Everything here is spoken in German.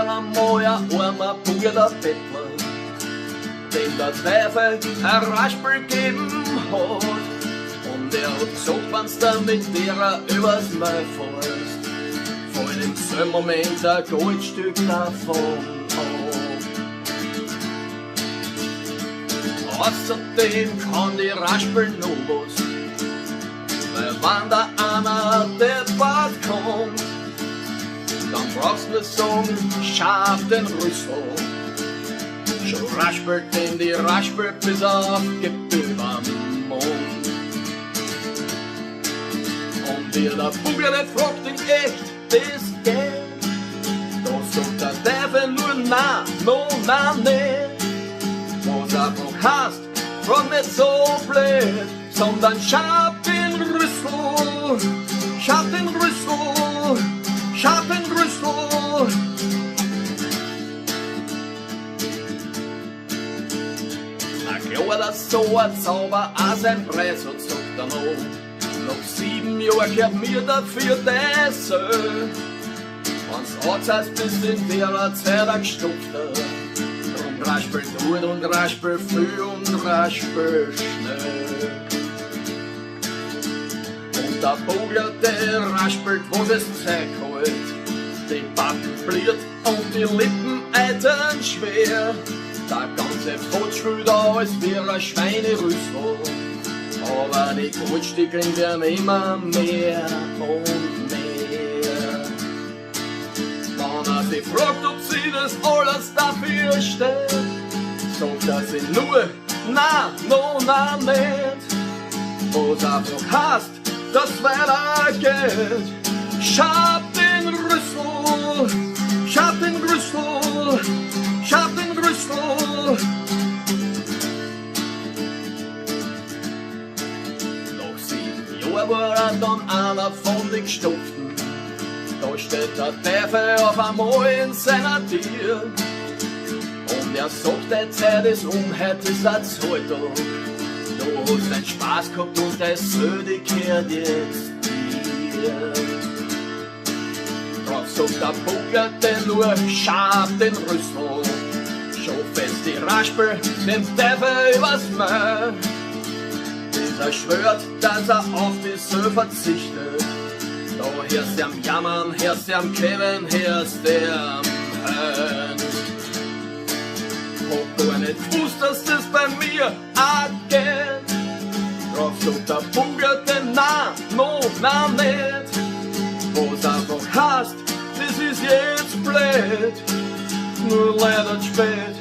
einmal ein armer Bub, der Bettler, dem der Teufel ein Raspel gegeben hat. Und er hat gesagt, wenn's da mit derer übers Maul fährst, fällt im selben Moment ein Goldstück davon ab. Außerdem kann die Raspel noch was, weil wenn da einer deppert kommt, dann brauchst du nicht sagen, scharf den Rüssel. Schon raspelt denn die Raspel bis auf Gebild am Mund. Und wie der Bugler nicht fragt ihn echt, das geht, da sagt der Teufel nur nein, no, nein, nicht. Was einfach heißt, frag nicht so blöd, sondern scharf den Rüssel, scharf den Rüssel, scharf den Rüssel. Oder so ein Zauber auch sein Preis hat, sagt er noch. Nach 7 Jahren gehört mir dafür das. Wenn's anzeigt, bist in der Zeit ein Gestopfter. Drum raspel gut und raspel viel und raspel schnell. Und der Bugler, der raspelt, was es Zeug hält. Die Backen bliert und die Lippen eitern schwer. Der ganze Potsch will da als wie ein Schweinerüssel. Aber die Goldstückchen werden immer mehr und mehr. Wenn er sich fragt, ob sie das alles dafür steht, sagt er sich nur, na, no, na, nicht. Was einfach heißt, dass weitergeht. Schab den Rüssel, schab den Rüssel, schab den Rüssel. Nach 7 Jahren war er dann einer von den Gestopften. Da steht der Teufel auf einmal in seiner Tür. Und er sagt, die Zeit ist heute ist ein Zahltag. Du hast deinen Spaß gehabt und das Söde gehört jetzt dir. Drauf sagt der Bugler denn nur, scharf den Rüssel. Schon fest die Raspel, den Teufel übers Maul. Dieser schwört, dass er auf die Söh verzichtet. Da hörst du am Jammern, hörst du am Kämen, hörst du am Hören. Hab gar nicht gewusst, dass das bei mir auch geht. Drauf sagt der Bugler denn na, no, na nicht. Was einfach heißt, das ist jetzt blöd, nur leider spät.